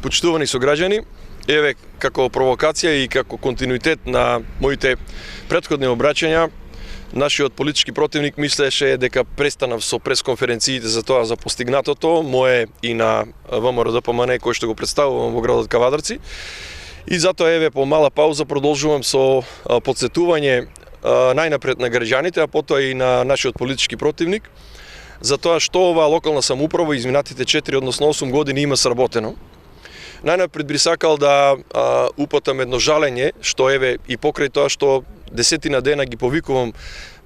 Почитувани сограѓани, еве како провокација и како континуитет на моите претходни обраќања, нашиот политички противник мислеше дека престанав со пресконференциите за тоа за постигнатото, мое и на ВМРО-ДПМН кој што го представувам во градот Кавадарци. И затоа еве по мала пауза продолжувам со подсетување најнапред на граѓаните, а потоа и на нашиот политички противник, за тоа што оваа локална самоуправа изминатите 4, односно 8 години има сработено. Најнапред би сакал да упатам едно жалење, што еве и покрај тоа што десетина дена ги повикувам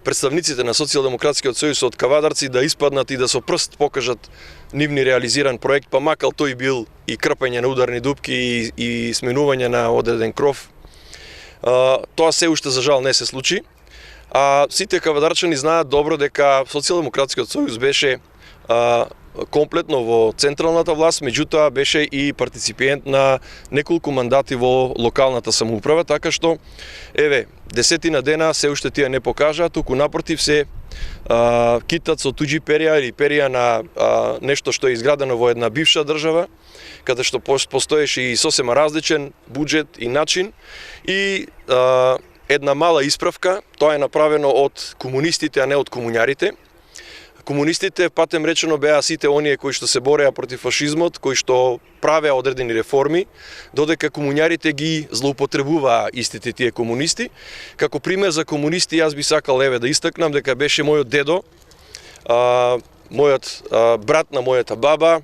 представниците на Социјалдемократскиот сојуз од Кавадарци да испаднат и да со прст покажат нивни реализиран проект, па макал тој бил и крпење на ударни дупки и сменување на одреден кров. Тоа се уште за жал не се случи. А сите кавадарчани знаат добро дека Социјалдемократскиот сојуз беше комплетно во централната власт, меѓутоа беше и партиципиент на неколку мандати во локалната самоуправа, така што еве десетина дена се уште тие не покажаа, туку напротив се китат со туѓи перија или перија на нешто што е изградено во една бивша држава, каде што постоеше и сосема различен буџет и начин и една мала исправка, тоа е направено од комунистите, а не од комуњарите. Комунистите, патем речено, беа сите оние кои што се бореа против фашизмот, кои што правеа одредени реформи, додека комуњарите ги злоупотребуваа истите тие комунисти. Како пример за комунисти, јас би сакал еве да истакнам дека беше мојот дедо, мојот брат на мојата баба,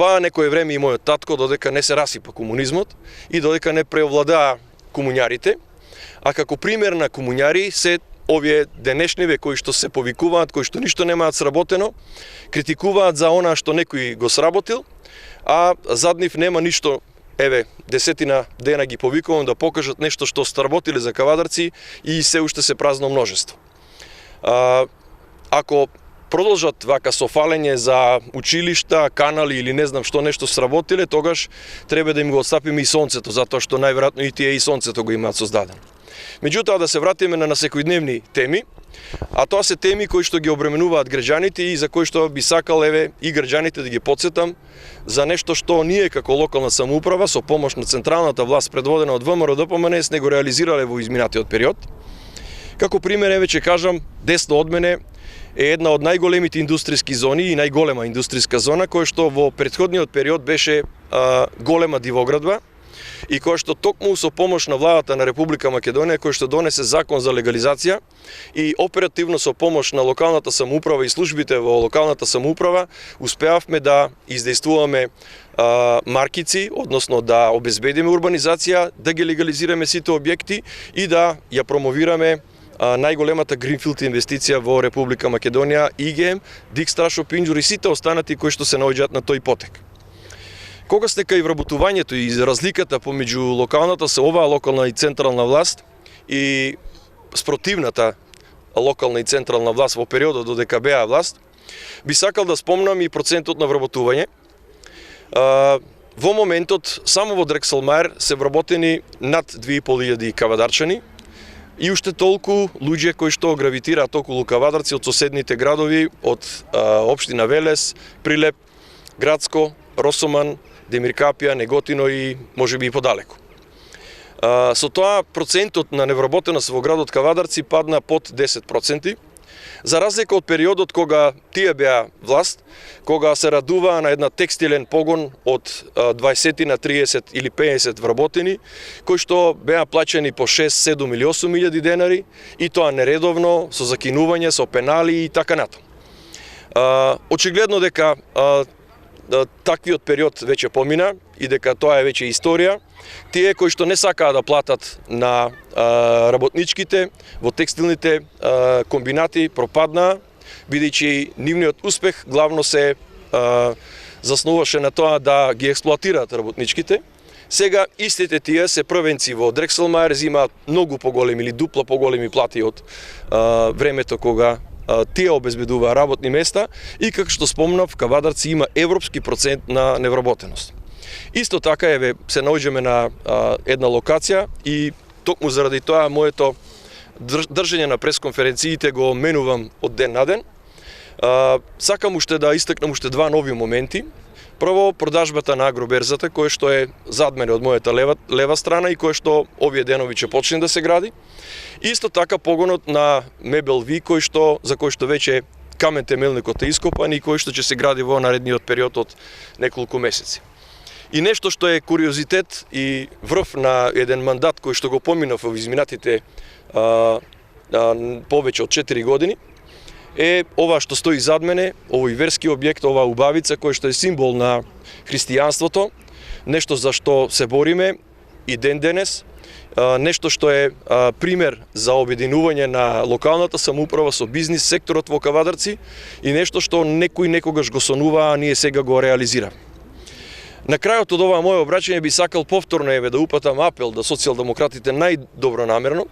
па некој време и мојот татко, додека не се расипа комунизмот и додека не преовладаа комуњарите. А како пример на комуњари се овие денешниве кои што се повикуваат, кои што ништо немаат сработено, критикуваат за она што некој го сработил, а зад нив нема ништо. Еве, десетина дена ги повикувам да покажат нешто што сработиле за Кавадарци и се уште се празно множество. Ако продолжат вака со фалење за училишта, канали или не знам што нешто сработиле, тогаш треба да им го отстапиме и сонцето, затоа што најверојатно и тие и сонцето го имаат создадено. Меѓутоа да се вратиме на секојдневни теми, а тоа се теми кои што ги обременуваат граѓаните и за кои што би сакал еве и граѓаните да ги потсетам за нешто што ние како локална самоуправа со помош на централната власт предводена од ВМРО-ДПМН не го реализирале во изминатиот период. Како пример еве ќе кажам, десно од мене е една од најголемите индустријски зони и најголема индустријска зона која што во претходниот период беше голема дивоградба и која што токму со помош на владата на Република Македонија, која што донесе закон за легализација и оперативно со помош на локалната самоуправа и службите во локалната самоуправа успеавме да издействуваме маркици, односно да обезбедиме урбанизација, да ги легализираме сите објекти и да ја промовираме најголемата гринфилд инвестиција во Република Македонија, ИГМ, Дикстра Пинџур и сите останати кои што се наоѓаат на тој потек. Кога сте кај вработувањето и разликата помеѓу оваа локална и централна власт и спротивната локална и централна власт во периодот додека беа власт, би сакал да спомнам и процентот на вработување. Во моментот само во Дрекселмајер се вработени над 2500 кавадарчани и уште толку луѓе кои што гравитираат околу Кавадарци од соседните градови, од општина Велес, Прилеп, Градско, Росоман, Демиркапија, Неготино и можеби и подалеку. Со тоа процентот на невработеност во градот Кавадарци падна под 10%, за разлика од периодот кога тие беа власт, кога се радуваа на една текстилен погон од 20 на 30 или 50 вработени, кои што беа плаќани по 6, 7 или 8 илјади денари и тоа нередовно, со закинување, со пенали и така натаму. Очигледно дека таквиот период веќе помина и дека тоа е веќе историја. Тие кои што не сакаа да платат на работничките во текстилните комбинати пропаднаа, бидејќи нивниот успех главно се заснуваше на тоа да ги експлоатираат работничките. Сега истите тие се првенци во Дрекселмајер, земаат многу поголеми или дупло поголеми плати од времето кога тие обезбедуваа работни места и како што спомнав, Кавадарци има европски процент на невработеност. Исто така еве се наоѓаме на една локација и токму заради тоа моето држење на пресконференциите го менувам од ден на ден. Сакам уште да истакнам уште два нови моменти. Прво, продажбата на агроберзата, кој што е зад мене од мојата лева страна и кој што овие денови ќе почне да се гради. Исто така погонот на Мебел Ви, за кој што веќе камен темелникот е ископан и кој што ќе се гради во наредниот период од неколку месеци. И нешто што е куриозитет и врв на еден мандат кој што го поминав во изминатите повеќе од 4 години, е ова што стои зад мене, овој верски објект, ова убавица кој што е символ на христијанството, нешто за што се бориме и ден денес, нешто што е пример за обединување на локалната самоуправа со бизнис секторот во Кавадарци и нешто што некој некогаш го сонува, а ние сега го реализираме. На крајот од ова моје обраќање би сакал повторно да упатам апел да социјалдемократите најдобронамерно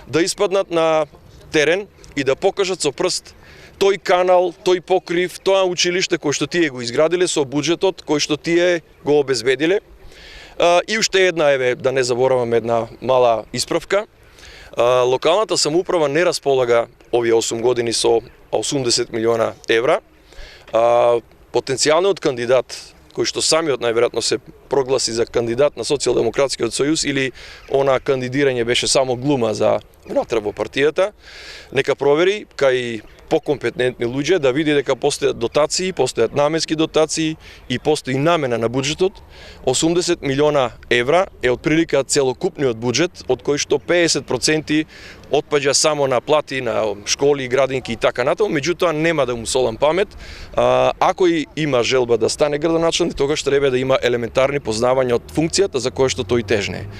да испаднат на терен и да покажат со прст тој канал, тој покрив, тоа училиште кој што тие го изградиле со буџетот кој што тие го обезбедиле. И уште една, да не забораваме една мала исправка. Локалната самоуправа не располага овие 8 години со 80 милиона евра. Потенцијалниот кандидат кој што самиот најверојатно се прогласи за кандидат на Социјалдемократскиот сојуз или она кандидирање беше само глума за внатре во партијата, нека провери кај покомпетентни луѓе да види дека постојат дотации, постојат наменски дотации и постои намена на буџетот. 80 милиона евра е отприлика целокупниот буџет, од кој што 50% отпаѓа само на плати, на школи, градинки и така натаму, меѓутоа нема да му солам памет. Ако и има желба да стане градоначелник, тогаш треба да има елементарни познавања од функцијата за која што тој тежне.